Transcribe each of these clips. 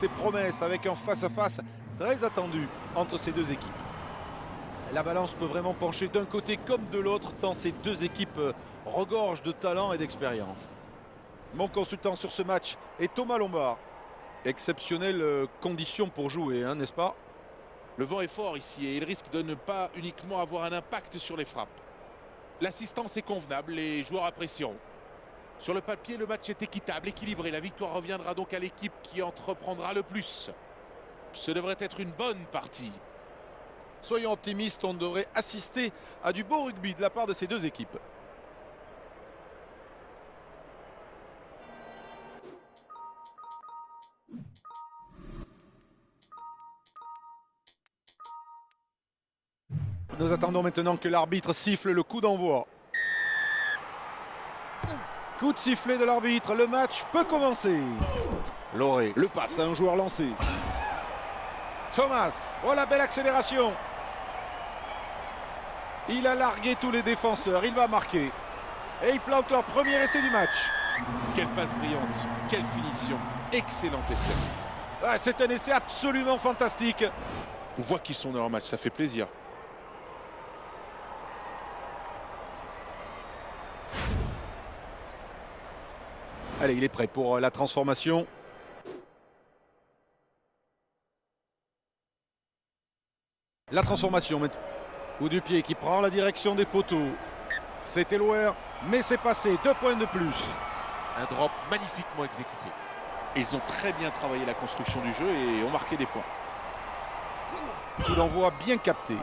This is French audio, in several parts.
Ses promesses avec un face-à-face très attendu entre ces deux équipes. La balance peut vraiment pencher d'un côté comme de l'autre tant ces deux équipes regorgent de talent et d'expérience. Mon consultant sur ce match est Thomas Lombard. Exceptionnelle condition pour jouer, hein, n'est-ce pas? Le vent est fort ici et il risque de ne pas uniquement avoir un impact sur les frappes. L'assistance est convenable, les joueurs apprécieront. Sur le papier, le match est équitable, équilibré. La victoire reviendra donc à l'équipe qui entreprendra le plus. Ce devrait être une bonne partie. Soyons optimistes, on devrait assister à du beau rugby de la part de ces deux équipes. Nous attendons maintenant que l'arbitre siffle le coup d'envoi. Coup de sifflet de l'arbitre, le match peut commencer. Loré, le passe à un joueur lancé. Thomas, oh la belle accélération. Il a largué tous les défenseurs, il va marquer. Et il plante leur premier essai du match. Quelle passe brillante, quelle finition, excellent essai. Ah, c'est un essai absolument fantastique. On voit qu'ils sont dans leur match, ça fait plaisir. Allez, il est prêt pour la transformation. La transformation maintenant. Coup du pied qui prend la direction des poteaux. C'était loin, mais c'est passé. 2 points de plus. Un drop magnifiquement exécuté. Ils ont très bien travaillé la construction du jeu et ont marqué des points. Coup d'envoi bien capté.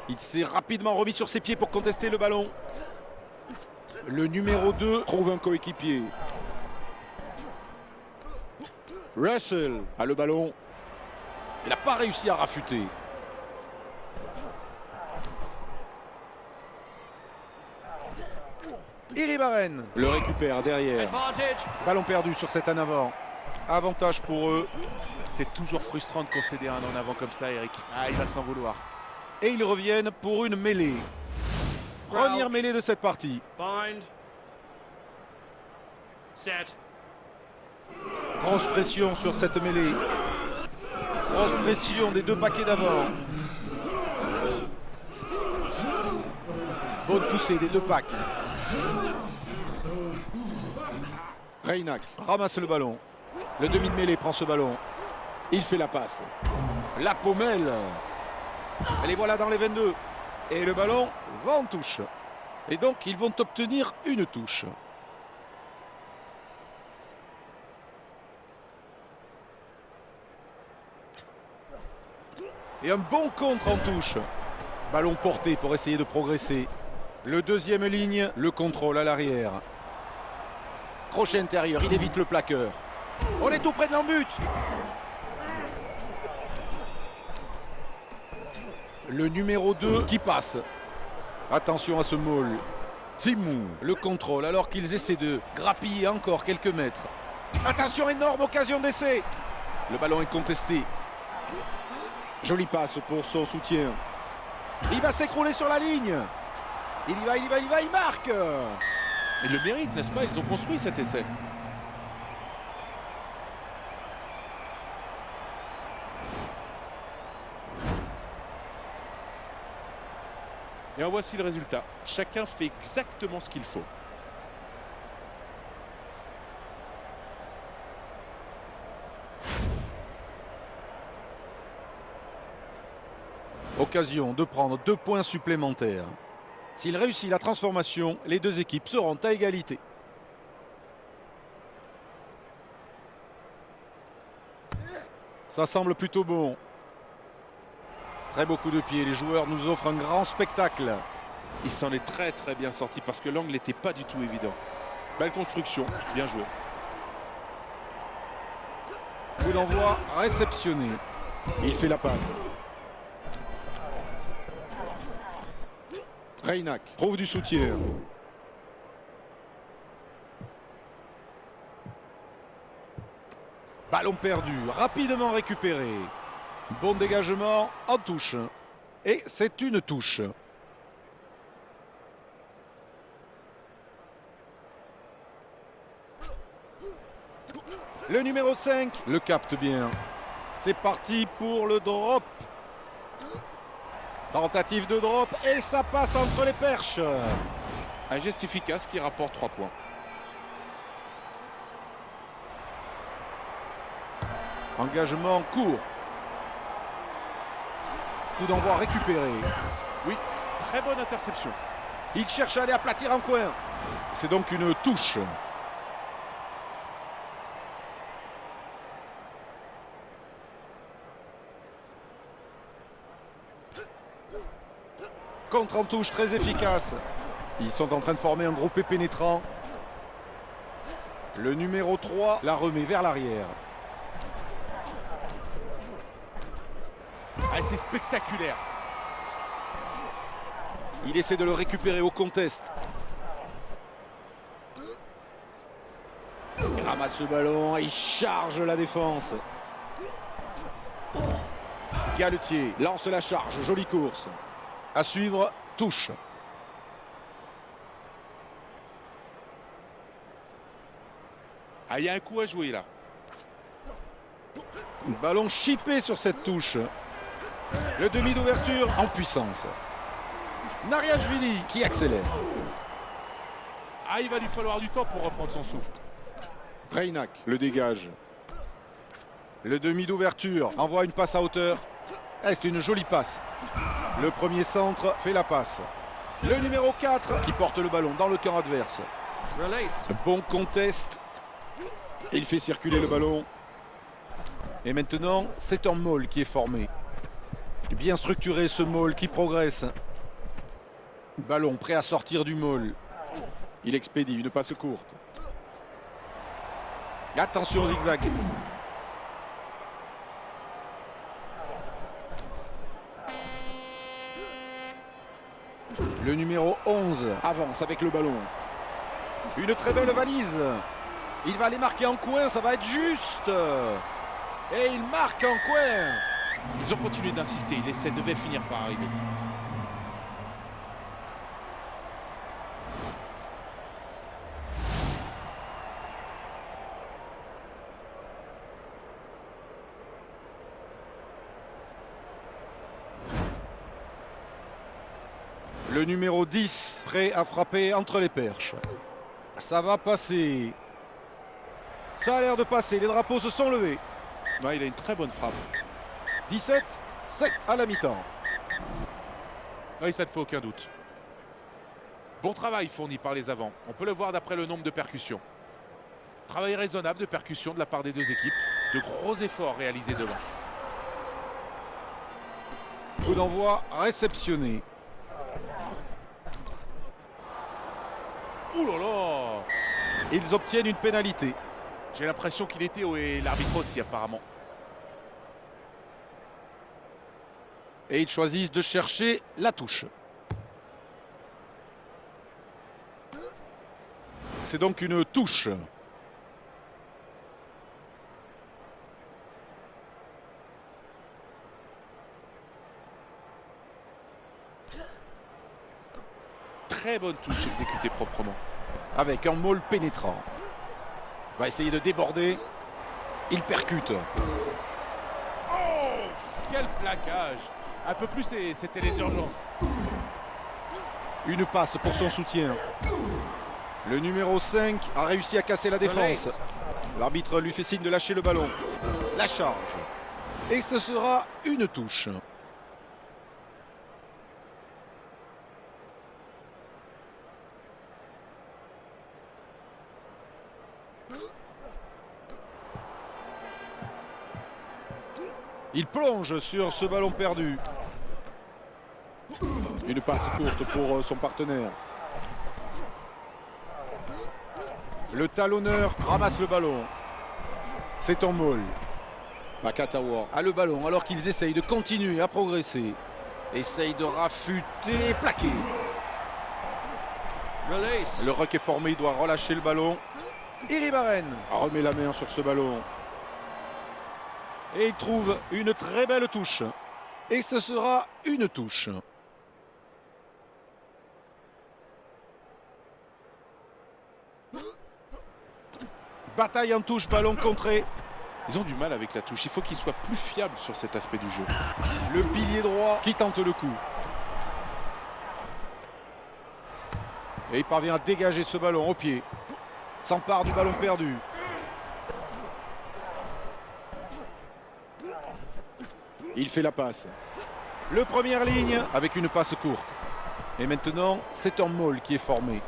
Il s'est rapidement remis sur ses pieds pour contester le ballon. Le numéro 2 trouve un coéquipier. Russell a le ballon. Il n'a pas réussi à rafuter. Iribaren le récupère derrière. Ballon perdu sur cet en avant. Avantage pour eux. C'est toujours frustrant de concéder un en avant comme ça, Eric. Ah, il va s'en vouloir. Et ils reviennent pour une mêlée. Première mêlée de cette partie. Bind. Set. Grosse pression sur cette mêlée. Grosse pression des deux paquets d'avant. Bonne poussée des deux packs. Reynac ramasse le ballon. Le demi de mêlée prend ce ballon. Il fait la passe. La pommelle. Et les voilà dans les 22. Et le ballon va en touche. Et donc ils vont obtenir une touche. Et un bon contre en touche. Ballon porté pour essayer de progresser. Le deuxième ligne, le contrôle à l'arrière. Crochet intérieur, il évite le plaqueur. On est tout près de l'embut. Le numéro 2 qui passe. Attention à ce maul. Timou, le contrôle alors qu'ils essaient de grappiller encore quelques mètres. Attention, énorme occasion d'essai. Le ballon est contesté. Jolie passe pour son soutien. Il va s'écrouler sur la ligne. Il y va, il marque. Ils le méritent, n'est-ce pas? Ils ont construit cet essai. Et en voici le résultat. Chacun fait exactement ce qu'il faut. Occasion de prendre 2 points supplémentaires. S'il réussit la transformation, les deux équipes seront à égalité. Ça semble plutôt bon. Très beau coup de pied. Les joueurs nous offrent un grand spectacle. Il s'en est très bien sorti parce que l'angle n'était pas du tout évident. Belle construction, bien joué. Coup d'envoi réceptionné. Il fait la passe. Reynac trouve du soutien. Ballon perdu, rapidement récupéré. Bon dégagement en touche. Et c'est une touche. Le numéro 5 le capte bien. C'est parti pour le drop. Tentative de drop et ça passe entre les perches. Un geste efficace qui rapporte 3 points. Engagement court. Coup d'envoi récupéré. Oui, très bonne interception. Il cherche à aller aplatir un coin. C'est donc une touche. Contre en touche très efficace. Ils sont en train de former un groupé pénétrant. Le numéro 3 la remet vers l'arrière. Ah, c'est spectaculaire. Il essaie de le récupérer au contest. Il ramasse ce ballon, il charge la défense. Galetier lance la charge, jolie course. À suivre, touche. Ah, il y a un coup à jouer là. Ballon chippé sur cette touche. Le demi d'ouverture en puissance. Nariashvili qui accélère. Ah, il va lui falloir du temps pour reprendre son souffle. Reynac le dégage. Le demi d'ouverture envoie une passe à hauteur. C'est une jolie passe. Le premier centre fait la passe. Le numéro 4 qui porte le ballon dans le camp adverse. Bon contest. Il fait circuler le ballon. Et maintenant, c'est un maul qui est formé. Bien structuré ce maul qui progresse. Ballon prêt à sortir du maul. Il expédie une passe courte. Attention au zigzag. Le numéro 11 avance avec le ballon. Une très belle valise. Il va aller marquer en coin, ça va être juste. Et il marque en coin. Ils ont continué d'insister, l'essai devait finir par arriver. Le numéro 10, prêt à frapper entre les perches. Ça va passer. Ça a l'air de passer, les drapeaux se sont levés. Ouais, il a une très bonne frappe. 17, 7 à la mi-temps. Oui, ça ne fait aucun doute. Bon travail fourni par les avants. On peut le voir d'après le nombre de percussions. Travail raisonnable de percussion de la part des deux équipes. De gros efforts réalisés devant. Coup d'envoi réceptionné. Ouh là là! Ils obtiennent une pénalité. J'ai l'impression qu'il était haut et l'arbitre aussi apparemment. Et ils choisissent de chercher la touche. C'est donc une touche. Très bonne touche exécutée proprement. Avec un maul pénétrant. Va essayer de déborder. Il percute. Oh! Quel plaquage! Un peu plus et c'était les urgences. Une passe pour son soutien. Le numéro 5 a réussi à casser la défense. L'arbitre lui fait signe de lâcher le ballon. La charge. Et ce sera une touche. Il plonge sur ce ballon perdu. Une passe courte pour son partenaire. Le talonneur ramasse le ballon. C'est en maul. Vakatawa a le ballon alors qu'ils essayent de continuer à progresser. Essaye de rafuter, plaquer. Le ruck est formé, il doit relâcher le ballon. Iribaren remet la main sur ce ballon. Et il trouve une très belle touche. Et ce sera une touche. Bataille en touche, ballon contré. Ils ont du mal avec la touche. Il faut qu'ils soient plus fiables sur cet aspect du jeu. Le pilier droit qui tente le coup. Et il parvient à dégager ce ballon au pied. S'empare du ballon perdu. Il fait la passe. Le première ligne avec une passe courte. Et maintenant, c'est un maul qui est formé.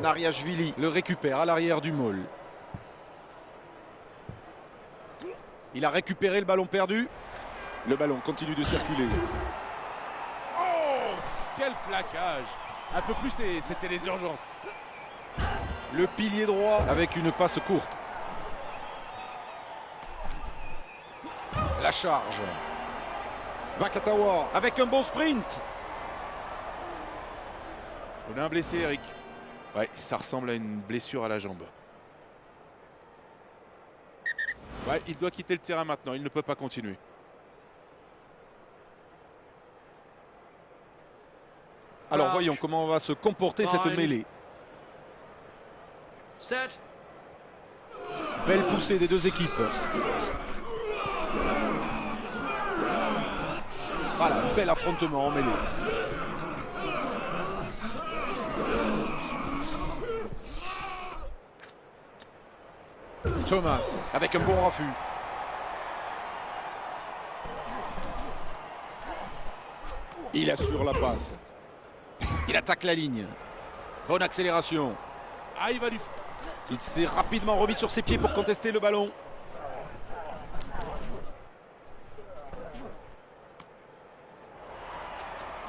Nariashvili le récupère à l'arrière du maul. Il a récupéré le ballon perdu. Le ballon continue de circuler. Oh, quel plaquage! Un peu plus, c'était les urgences. Le pilier droit avec une passe courte. La charge. Vakatawa avec un bon sprint. On a un blessé, Eric. Ouais, ça ressemble à une blessure à la jambe. Ouais, il doit quitter le terrain maintenant. Il ne peut pas continuer. Alors voyons comment va se comporter cette mêlée. Set. Belle poussée des deux équipes. Voilà, bel affrontement en mêlée. Thomas avec un bon raffut. Il assure la passe. Il attaque la ligne. Bonne accélération. Ah, il va lui... Il s'est rapidement remis sur ses pieds pour contester le ballon.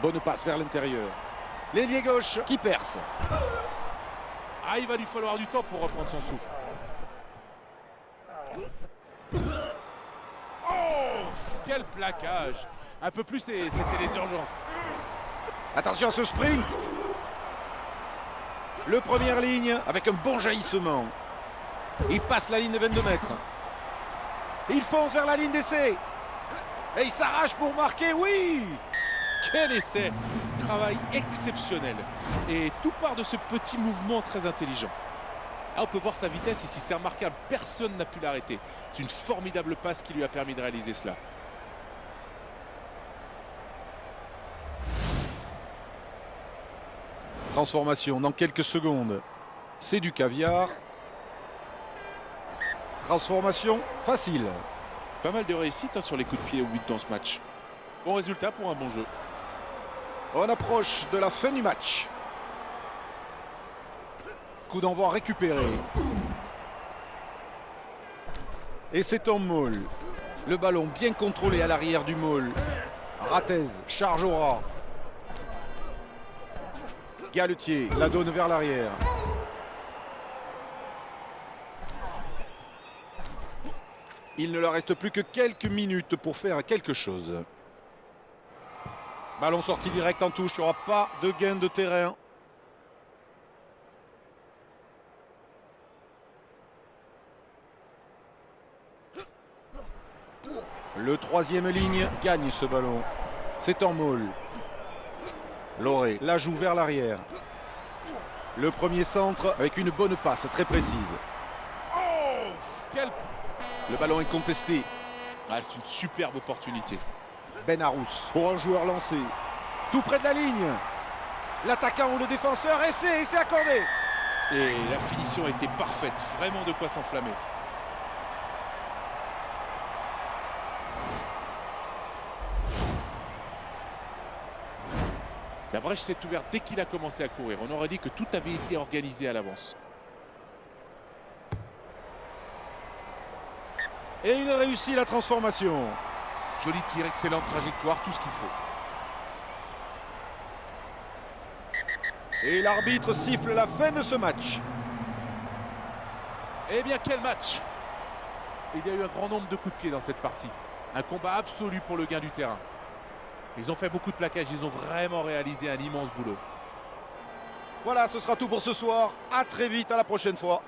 Bonne passe vers l'intérieur. L'ailier gauche qui perce. Ah, il va lui falloir du temps pour reprendre son souffle. Oh, quel plaquage! Un peu plus, c'était les urgences. Attention à ce sprint. Le première ligne avec un bon jaillissement. Il passe la ligne de 22 mètres. Il fonce vers la ligne d'essai. Et il s'arrache pour marquer, oui! Quel essai! Travail exceptionnel. Et tout part de ce petit mouvement très intelligent. Ah, on peut voir sa vitesse ici, c'est remarquable. Personne n'a pu l'arrêter. C'est une formidable passe qui lui a permis de réaliser cela. Transformation dans quelques secondes. C'est du caviar. Transformation facile. Pas mal de réussite sur les coups de pied au 8 dans ce match. Bon résultat pour un bon jeu. On approche de la fin du match. Coup d'envoi récupéré. Et c'est en maul. Le ballon bien contrôlé à l'arrière du maul. Ratez charge au ras. Galetier la donne vers l'arrière. Il ne leur reste plus que quelques minutes pour faire quelque chose. Ballon sorti direct en touche, il n'y aura pas de gain de terrain. Le troisième ligne gagne ce ballon. C'est en maul. Loré la joue vers l'arrière. Le premier centre avec une bonne passe très précise. Oh, quel... Le ballon est contesté. Ah, c'est une superbe opportunité. Benarous pour un joueur lancé. Tout près de la ligne. L'attaquant ou le défenseur essaie et c'est accordé. Et la finition était parfaite. Vraiment de quoi s'enflammer. La brèche s'est ouverte dès qu'il a commencé à courir. On aurait dit que tout avait été organisé à l'avance. Et il réussit la transformation. Joli tir, excellente trajectoire, tout ce qu'il faut. Et l'arbitre siffle la fin de ce match. Eh bien, quel match! Il y a eu un grand nombre de coups de pied dans cette partie. Un combat absolu pour le gain du terrain. Ils ont fait beaucoup de plaquages, ils ont vraiment réalisé un immense boulot. Voilà, ce sera tout pour ce soir. À très vite, à la prochaine fois.